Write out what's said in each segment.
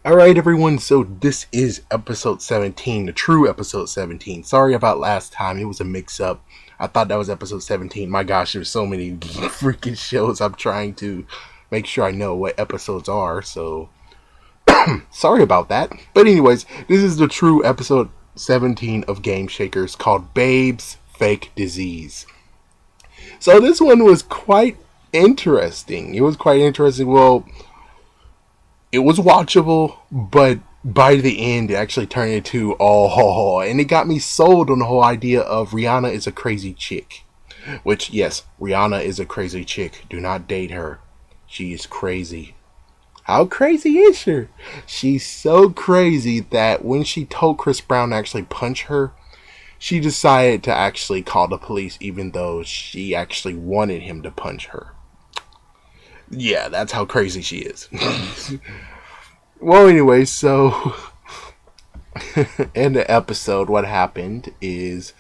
Alright, everyone, so this is episode 17, the true episode 17. Sorry about last time, it was a mix up. I thought that was episode 17. My gosh, there's so many freaking shows. I'm trying to make sure I know what episodes are, so sorry about that. But, anyways, this is the true episode 17 of Game Shakers called Babe's Fake Disease. So, this one was quite interesting. It was quite interesting. Well, it was watchable, but by the end, it actually turned into and it got me sold on the whole idea of Rihanna is a crazy chick. Which, yes, Rihanna is a crazy chick. Do not date her. She is crazy. How crazy is she? She's so crazy that when she told Chris Brown to actually punch her, she decided to actually call the police even though she actually wanted him to punch her. Yeah, that's how crazy she is. Well, anyway, so in the episode, what happened is,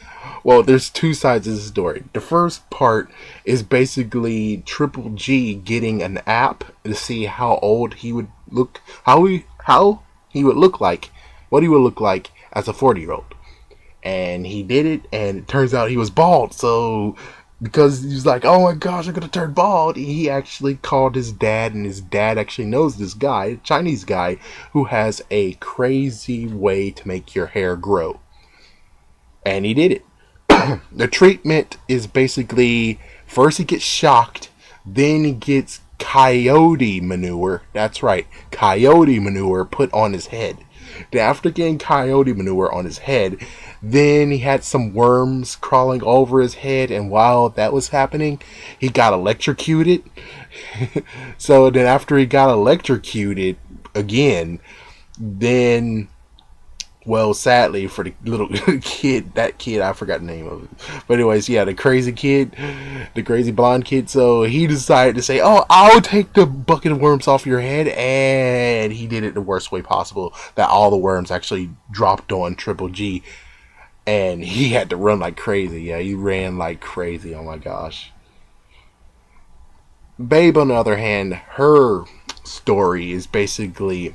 well, there's two sides of the story. The first part is basically Triple G getting an app to see how old he would look, how he would look like, what he would look like as a 40-year-old. And he did it, and it turns out he was bald, so because he was like, oh my gosh, I'm gonna turn bald. He actually called his dad, and his dad actually knows this guy, Chinese guy, who has a crazy way to make your hair grow. And he did it. The treatment is basically, first he gets shocked, then he gets coyote manure. That's right, coyote manure put on his head. Then after getting coyote manure on his head, then he had some worms crawling over his head, and while that was happening, he got electrocuted. So then after he got electrocuted again, then, well, sadly for the little kid, that kid, I forgot the name of it. But anyways, yeah, the crazy kid, the crazy blonde kid, so he decided to say, oh, I'll take the bucket of worms off your head, and he did it the worst way possible, that all the worms actually dropped on Triple G. And he had to run like crazy. Yeah, he ran like crazy. Oh my gosh. Babe, on the other hand, her story is basically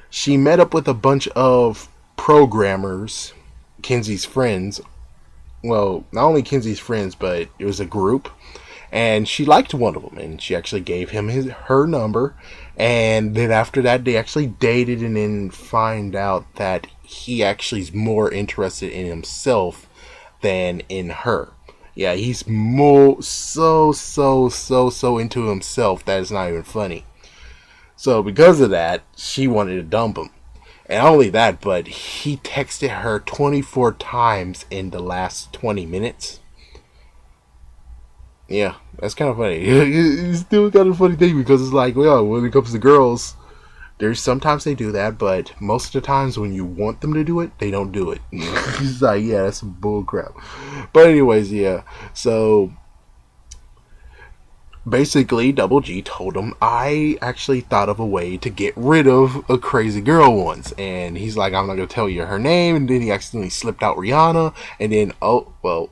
she met up with a bunch of programmers, Kenzie's friends. Well, not only Kenzie's friends, but it was a group. And she liked one of them, and she actually gave him her number. And then after that, they actually dated, and then find out that he actually is more interested in himself than in her. Yeah, he's more so into himself that it's not even funny. So because of that, she wanted to dump him. And not only that, but he texted her 24 times in the last 20 minutes. Yeah, that's kind of funny. It's still kind of a funny thing because it's like, well, when it comes to girls, there's sometimes they do that, but most of the times when you want them to do it, they don't do it. It's like, yeah, that's some bull crap. But anyways, yeah. So basically, Double G told him, I actually thought of a way to get rid of a crazy girl once. And he's like, I'm not going to tell you her name. And then he accidentally slipped out Rihanna. And then, oh, well.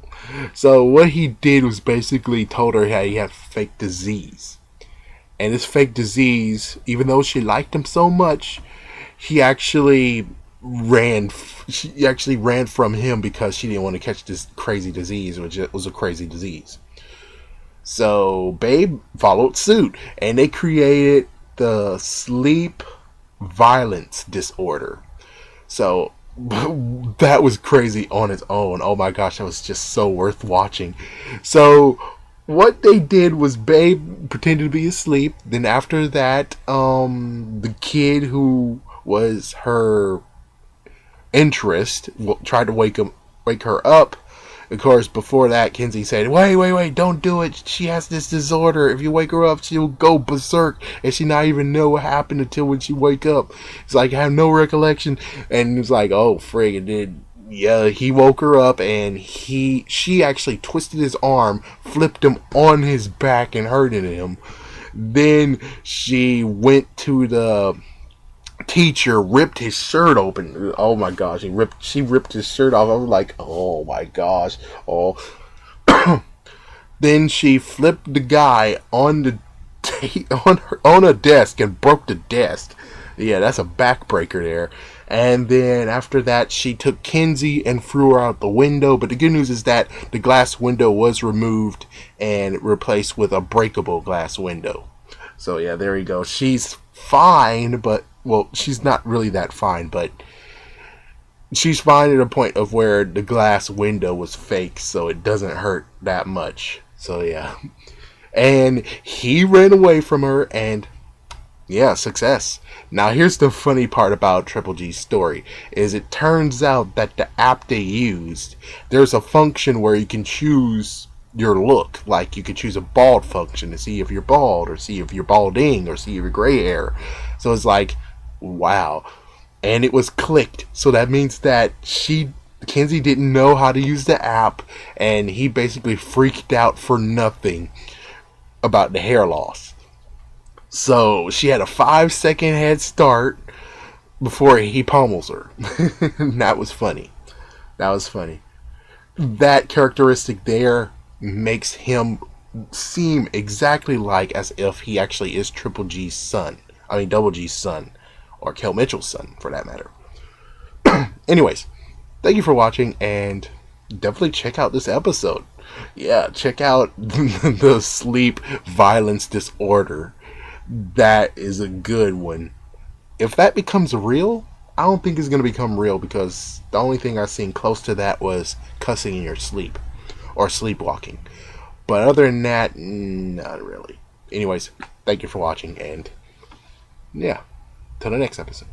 So what he did was basically told her how he had fake disease. And this fake disease, even though she liked him so much, he actually ran from him because she didn't want to catch this crazy disease, which was a crazy disease. So Babe followed suit, and they created the sleep violence disorder. So that was crazy on its own. Oh my gosh, that was just so worth watching. So what they did was Babe pretended to be asleep. Then after that, the kid who was her interest tried to wake her up. Of course, before that, Kenzie said, wait, don't do it. She has this disorder. If you wake her up, she'll go berserk, and she not even know what happened until when she wake up. It's like, I have no recollection. And it's like, oh, frig, it did. Yeah, he woke her up, and she actually twisted his arm, flipped him on his back, and hurted him. Then she went to the teacher, ripped his shirt open. Oh my gosh, she ripped his shirt off. I was like, oh my gosh. Oh. Then she flipped the guy on the on a desk and broke the desk. Yeah, that's a backbreaker there. And then after that, she took Kenzie and threw her out the window. But the good news is that the glass window was removed and replaced with a breakable glass window. So yeah, there you go. She's fine, but, well, she's not really that fine, but she's fine at a point of where the glass window was fake, so it doesn't hurt that much. So yeah. And he ran away from her, and yeah, success. Now here's the funny part about Triple G's story, is it turns out that the app they used, there's a function where you can choose your look. Like, you can choose a bald function to see if you're bald, or see if you're balding, or see if you're gray hair. So it's like, wow. And it was clicked, so that means that Kenzie didn't know how to use the app, and he basically freaked out for nothing about the hair loss. So she had a 5-second head start before he pummels her. That was funny. That was funny. That characteristic there makes him seem exactly like as if he actually is Triple G's son. I mean, Double G's son. Or Kel Mitchell's son, for that matter. Anyways, thank you for watching, and definitely check out this episode. Yeah, check out the sleep violence disorder. That is a good one. If that becomes real, I don't think it's going to become real, because the only thing I've seen close to that was cussing in your sleep or sleepwalking. But other than that, not really. Anyways, thank you for watching, and yeah, till the next episode.